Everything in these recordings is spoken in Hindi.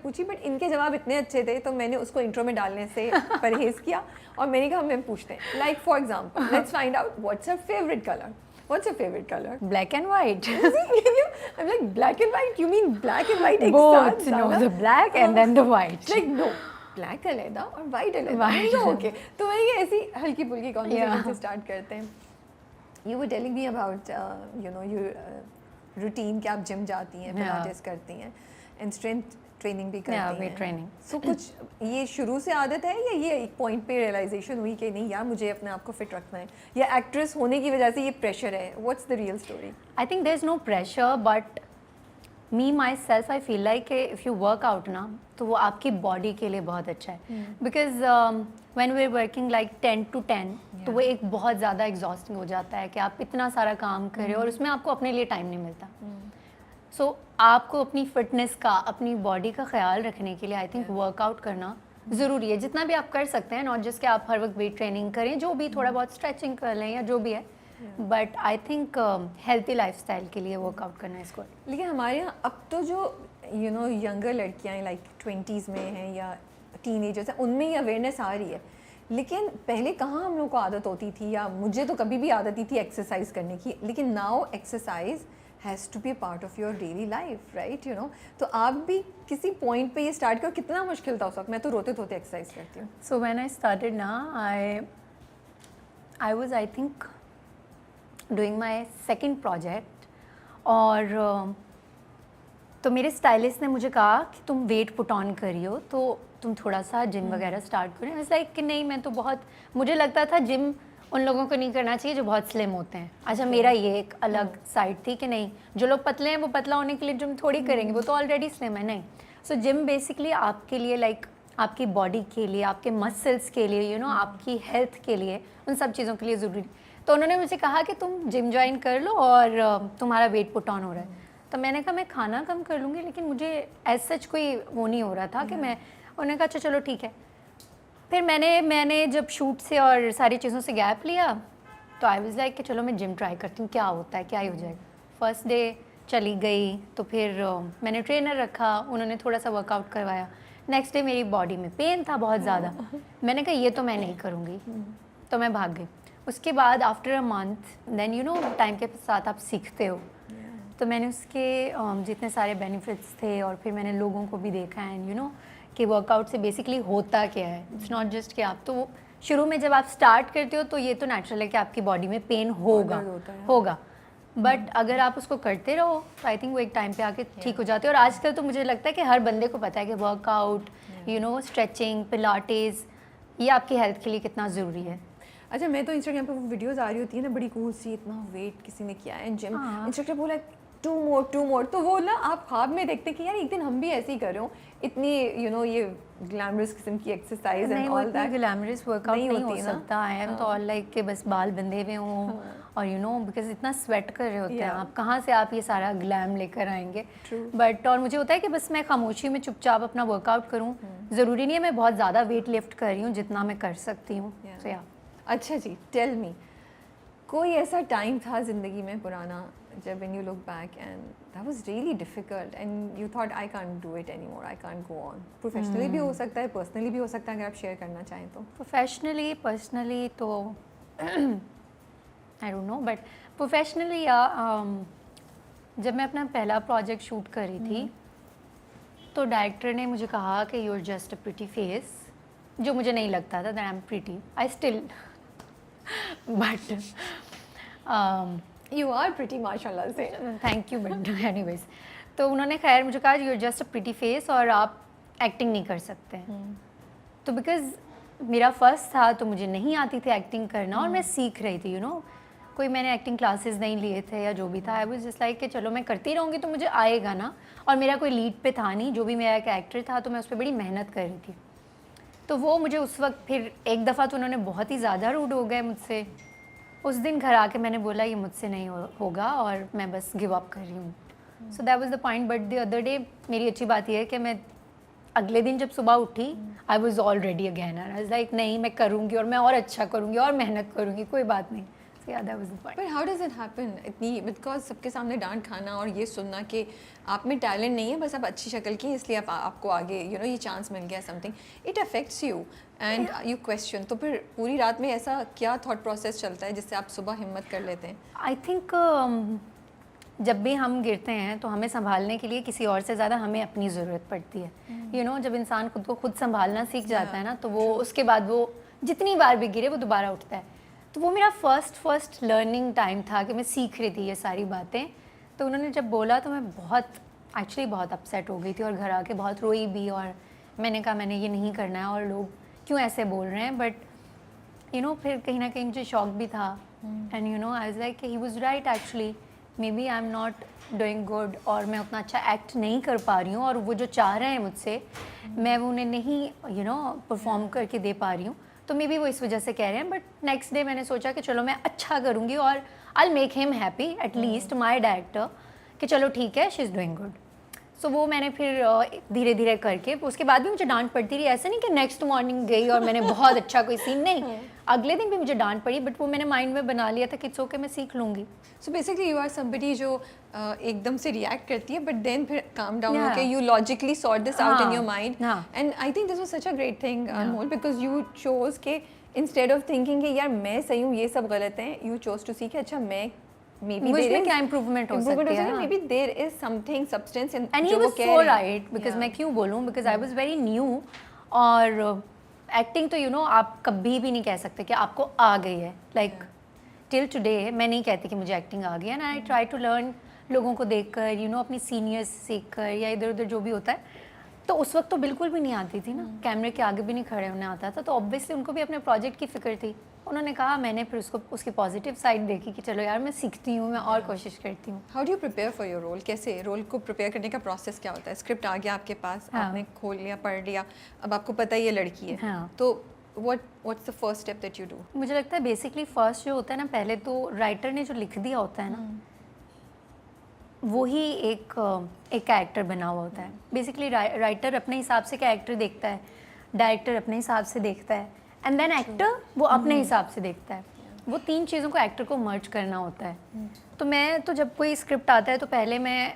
पूछी, बट इनके जवाब इतने अच्छे थे तो मैंने उसको इंट्रो में डालने से परहेज़ किया और मैंने कहा मैम पूछते हैं, like for example let's find out what's your favourite colour. What's your favorite color? Black and white. I'm like, black and white? You mean black and white? Both, no, the black and then the white. Like, no, black अलग और white अलग. Okay. तो मैं ये ऐसी हल्की फुल्की conversation से start करते हैं. You were telling me about, your routine कि आप gym जाती हैं, pilates करती हैं, and strength ट्रेनिंग भी करती हैं. ट्रेनिंग. सो कुछ ये शुरू से आदत है या ये एक पॉइंट पे रियलाइजेशन हुई कि नहीं यार मुझे अपने आप को फिट रखना है, या एक्ट्रेस होने की वजह से ये प्रेशर है? What's the real story? I think there is no pressure, but me myself I feel like if you work out ना तो वो आपकी बॉडी के लिए बहुत अच्छा है. Because when we are working like 10 to 10 तो वो एक बहुत ज़्यादा एग्जॉस्टिंग हो जाता है कि आप इतना सारा काम करें और उसमें आपको अपने लिए टाइम नहीं मिलता. सो आपको अपनी फिटनेस का, अपनी बॉडी का ख्याल रखने के लिए आई थिंक वर्कआउट करना ज़रूरी है. जितना भी आप कर सकते हैं, नॉट जस्ट कि आप हर वक्त वेट ट्रेनिंग करें, जो भी थोड़ा बहुत स्ट्रेचिंग कर लें या जो भी है, but I think healthy lifestyle के लिए वर्कआउट करना इसको. लेकिन हमारे यहाँ अब तो जो यंगर लड़कियाँ हैं लाइक 20s में हैं या टीनेजर्स हैं, उनमें ये अवेयरनेस आ रही है. लेकिन पहले कहाँ हम लोग को आदत होती थी, या मुझे तो कभी भी आदत ही थी एक्सरसाइज करने की. लेकिन now exercise has to be part of your daily life, right? तो आप भी किसी पॉइंट पे ये स्टार्ट करो. कितना मुश्किल था उस वक्त? मैं तो रोते धोते एक्सरसाइज करती हूँ. सो व्हेन आई स्टार्टेड ना, I was I think doing my second project, और तो मेरे स्टाइलिस्ट ने मुझे कहा कि तुम वेट पुट ऑन करी हो तो तुम थोड़ा सा जिम वगैरह स्टार्ट करो. इट्स लाइक कि नहीं, मैं तो बहुत, मुझे लगता था जिम उन लोगों को नहीं करना चाहिए जो बहुत स्लिम होते हैं. अच्छा, मेरा ये एक अलग साइड थी कि नहीं, जो लोग पतले हैं वो पतला होने के लिए जिम थोड़ी करेंगे, वो तो ऑलरेडी स्लिम है. नहीं, सो जिम बेसिकली आपके लिए लाइक आपकी बॉडी के लिए, आपके मसल्स के लिए, आपकी हेल्थ के लिए, उन सब चीज़ों के लिए ज़रूरी. तो उन्होंने मुझे कहा कि तुम जिम ज्वाइन कर लो और तुम्हारा वेट पुट ऑन हो रहा है. तो मैंने कहा मैं खाना कम कर लूँगी, लेकिन मुझे एज सच कोई वो नहीं हो रहा था कि मैं. उन्होंने कहा अच्छा चलो ठीक है. फिर मैंने जब शूट से और सारी चीज़ों से गैप लिया तो आई वाज लाइक कि चलो मैं जिम ट्राई करती हूँ, क्या होता है, क्या ही हो जाएगा. फर्स्ट डे चली गई तो फिर मैंने ट्रेनर रखा, उन्होंने थोड़ा सा वर्कआउट करवाया. नेक्स्ट डे मेरी बॉडी में पेन था बहुत ज़्यादा. मैंने कहा ये तो मैं नहीं करूँगी, तो मैं भाग गई. उसके बाद after a month then time के साथ आप सीखते हो. तो मैंने उसके जितने सारे बेनिफिट्स थे और फिर मैंने लोगों को भी देखा एंड कि वर्कआउट से बेसिकली होता क्या है. इट्स नॉट जस्ट कि आप तो शुरू में जब आप स्टार्ट करते हो तो ये तो नेचुरल है कि आपकी बॉडी में पेन होगा, बट अगर आप उसको करते रहो तो आई थिंक वो एक टाइम पे आके ठीक हो जाते हैं. और आजकल तो मुझे लगता है कि हर बंदे को पता है कि वर्कआउट, स्ट्रेचिंग, पिलाटेस, ये आपकी हेल्थ के लिए कितना ज़रूरी है. अच्छा, मैं तो इंस्टाग्राम पे वो वीडियोस आ रही होती है ना, बड़ी कूल सी, इतना वेट किसी ने किया है जिम, इंस्ट्रक्टर बोला 2 more, तो वो ना आप ख्वाब में देखते कि यार एक दिन हम भी ऐसे ही कर रहे हो. इतनी ये ग्लैमरस किस्म की exercise and all that glamorous workout नहीं हो सकता. आई एम तो ऑल लाइक कि बस बाल बंधे हुए हों और बिकॉज इतना स्वेट कर रहे होते हैं आप, कहाँ से आप ये सारा ग्लैम लेकर आएंगे. बट और मुझे होता है कि बस मैं खामोशी में चुपचाप अपना वर्कआउट करूँ. ज़रूरी नहीं है मैं बहुत ज़्यादा वेट लिफ्ट कर रही हूँ, जितना मैं कर सकती हूँ. अच्छा जी, टेल मी, कोई ऐसा टाइम था ज़िंदगी में पुराना जब when you look back and that was really difficult and you thought I can't do it anymore, I can't go on? Professionally भी हो सकता है, personally भी हो सकता है, अगर आप शेयर करना चाहें तो. Professionally, personally तो I don't know, but professionally जब मैं अपना पहला प्रोजेक्ट शूट कर रही थी तो डायरेक्टर ने मुझे कहा कि you're just a pretty face, जो मुझे नहीं लगता था that I'm pretty. I still but You are pretty माशाल्लाह से. Thank you. बट एनीवेज तो उन्होंने खैर मुझे कहा you are just a pretty face और आप एक्टिंग नहीं कर सकते हैं. तो बिकॉज मेरा फर्स्ट था तो मुझे नहीं आती थी एक्टिंग करना और मैं सीख रही थी. कोई मैंने एक्टिंग क्लासेस नहीं लिए थे या जो भी था. आई वाज जस्ट लाइक कि चलो मैं करती रहूँगी तो मुझे आएगा ना. और मेरा कोई लीड पे था नहीं, जो भी मेरा एक एक्टर था तो मैं उस पर बड़ी मेहनत कर रही थी. तो वो मुझे उस वक्त फिर एक दफ़ा तो उन्होंने बहुत ही ज़्यादा रूड हो गए मुझसे. उस दिन घर आके मैंने बोला ये मुझसे नहीं होगा और मैं बस गिव अप कर रही हूँ. So that was the point. But the other day मेरी अच्छी बात यह है कि मैं अगले दिन जब सुबह उठी I was already again. I was like नहीं, मैं करूँगी और मैं और अच्छा करूँगी और मेहनत करूँगी, कोई बात नहीं. yeah, that was the point. But how does it happen? इतनी because सबके सामने डांट खाना और ये सुनना कि आप में टैलेंट नहीं है, बस आप अच्छी शक्ल की इसलिए आपको आगे ये चांस मिल गया something, it affects you and you question. तो फिर पूरी रात में ऐसा क्या थॉट प्रोसेस चलता है जिससे आप सुबह हिम्मत कर लेते हैं? आई थिंक जब भी हम गिरते हैं तो हमें संभालने के लिए किसी और से ज़्यादा हमें अपनी ज़रूरत पड़ती है. जब इंसान खुद को खुद संभालना सीख जाता है ना, तो वो उसके बाद वो जितनी बार भी गिरे वो दोबारा उठता है. तो वो मेरा फर्स्ट लर्निंग टाइम था कि मैं सीख रही थी ये सारी बातें. तो उन्होंने जब बोला तो मैं बहुत अपसेट हो गई थी और घर आके बहुत रोई भी, और मैंने कहा मैंने ये नहीं करना है और लोग क्यों ऐसे बोल रहे हैं. बट फिर कहीं ना कहीं मुझे शॉक भी था. And I was like he was right actually, maybe I am not doing good, और मैं उतना अच्छा एक्ट नहीं कर पा रही हूँ, और वो जो चाह रहे हैं मुझसे मैं वो उन्हें नहीं परफॉर्म करके दे पा रही हूँ. तो मे बी वो इस वजह से कह रहे हैं. बट नेक्स्ट डे मैंने सोचा कि चलो मैं अच्छा करूँगी और I make him happy at least my director, कि चलो ठीक है शी इज़ डूइंग गुड. सो वो मैंने फिर धीरे धीरे करके, उसके बाद भी मुझे डांट पड़ती रही. ऐसा नहीं कि नेक्स्ट मॉर्निंग गई और मैंने बहुत अच्छा कोई सीन, नहीं, अगले दिन भी मुझे डांट पड़ी. बट वो मैंने माइंड में बना लिया था कि इट्स ओके, मैं सीख लूँगी. So basically you are somebody जो एकदम से रिएक्ट करती है बट देन फिर काम डाउन Yeah. होके you logically sort this out in हाँ, योर माइंड. हाँ. And I think this was such a great thing Anmol, because you chose के इंस्टेड ऑफ थिंकिंग कि यार मैं सही हूँ ये सब गलत है, यू चोज टू सी कि अच्छा मैं maybe there मुझमें is क्या इम्प्रूवमेंट हो सकती है. maybe there is something substance in and he जो वो वाज कह सो रहे हैं. राइट, बिकॉज मैं क्यों बोलूँ, because I was very new. और एक्टिंग तो आप कभी भी नहीं कह सकते कि आपको आ गई है. लाइक टिल टुडे मैं नहीं कहती कि मुझे एक्टिंग आ गई है. And I try to learn लोगों को देखकर, अपनी सीनियर्स सीख कर या इधर उधर जो भी होता है. तो उस वक्त तो बिल्कुल भी नहीं आती थी ना, कैमरे के आगे भी नहीं खड़े होने आता था. तो ऑब्वियसली उनको भी अपने प्रोजेक्ट की फिक्र थी. उन्होंने कहा, मैंने फिर उसकी पॉजिटिव साइड देखी कि चलो यार मैं सीखती हूँ, मैं और कोशिश करती हूँ. How do you prepare for your role? कैसे रोल को प्रिपेयर करने का प्रोसेस क्या होता है? स्क्रिप्ट आ गया आपके पास, हाँ. आपने खोल लिया, पढ़ लिया, अब आपको पता है ये लड़की है. हाँ. तो what's the first step that you do? मुझे लगता है बेसिकली फर्स्ट जो होता है ना, पहले तो राइटर ने जो लिख दिया होता है ना, वो ही एक कैरेक्टर बना हुआ होता है. बेसिकली राइटर अपने हिसाब से कैरेक्टर देखता है, डायरेक्टर अपने हिसाब से देखता है, एंड देन एक्टर वो अपने हिसाब से देखता है. वो तीन चीज़ों को एक्टर को मर्ज करना होता है. तो मैं तो जब कोई स्क्रिप्ट आता है तो पहले मैं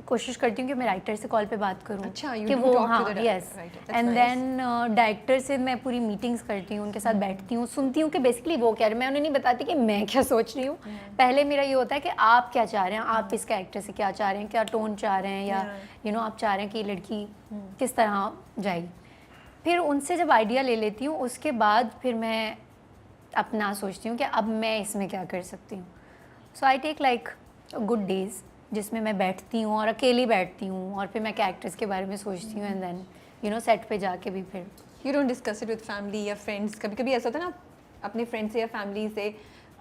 कोशिश करती हूँ कि मैं राइटर से कॉल पे बात करूँ. अच्छा, you कि do वो talk to हाँ the yes. writer. That's and nice. Then director से मैं पूरी मीटिंग्स करती हूँ, उनके साथ बैठती हूँ, सुनती हूँ कि बेसिकली वो क्या रहे हैं. मैं उन्हें नहीं बताती कि मैं क्या सोच रही हूँ. पहले मेरा ये होता है कि आप क्या चाह रहे हैं, आप इस कैरेक्टर से क्या चाह रहे हैं, क्या टोन चाह रहे हैं, या आप चाह रहे हैं कि ये लड़की किस तरह जाएगी. फिर उनसे जब आइडिया ले लेती हूँ, उसके बाद फिर मैं अपना सोचती हूँ कि अब मैं इसमें क्या कर सकती हूँ. So I take like good days जिसमें मैं बैठती हूँ और अकेली बैठती हूँ, और फिर मैं कैरेक्टर्स के बारे में सोचती हूँ. एंड देन सेट पे जाके भी फिर you don't discuss it with family या फ्रेंड्स? कभी कभी ऐसा होता है ना, अपने फ्रेंड्स से या फैमिली से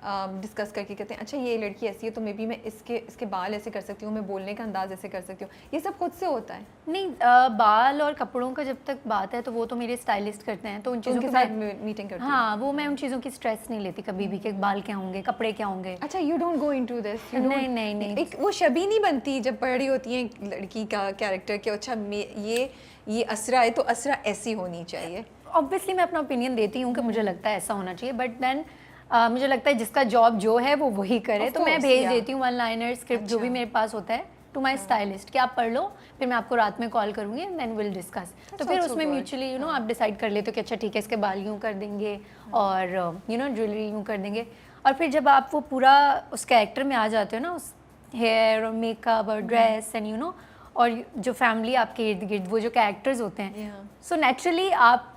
डिस्कस करके कहते हैं अच्छा ये लड़की ऐसी है तो मे बी मैं इसके बाल ऐसे कर सकती हूँ, मैं बोलने का अंदाज ऐसे कर सकती हूँ. ये सब खुद से होता है? नहीं, बाल और कपड़ों का जब तक बात है तो वो तो मेरे स्टाइलिस्ट करते हैं, तो उन चीज़ों उनके के साथ मीटिंग करती हूँ. हाँ, वो मैं उन चीज़ों की स्ट्रेस नहीं लेती कभी भी कि बाल क्या होंगे, कपड़े क्या होंगे. अच्छा, you don't go into this? नहीं. एक वो छवि नहीं बनती जब पढ़ रही होती है लड़की का कैरेक्टर कि अच्छा ये असरा है तो असरा ऐसी होनी चाहिए. ऑब्वियसली मैं अपना ओपिनियन देती हूँ कि मुझे लगता है ऐसा होना चाहिए, बट देन मुझे लगता है जिसका जॉब जो है वो वही करे. तो मैं भेज देती हूँ वन लाइनर स्क्रिप्ट जो भी मेरे पास होता है टू माई स्टाइलिस्ट कि आप पढ़ लो, फिर मैं आपको रात में कॉल करूँगी एंड देन विल डिस्कस. तो फिर उसमें म्यूचुअली आप डिसाइड कर लेते हो कि अच्छा ठीक है इसके बाल यूँ कर देंगे और ज्वेलरी यूँ कर देंगे. और फिर जब आप वो पूरा उस कैरेक्टर में आ जाते हो ना, उस हेयर और मेकअप और ड्रेस एंड और जो फैमिली आपके इर्द गिर्द वो जो कैरेक्टर्स होते हैं, सो नेचुरली आप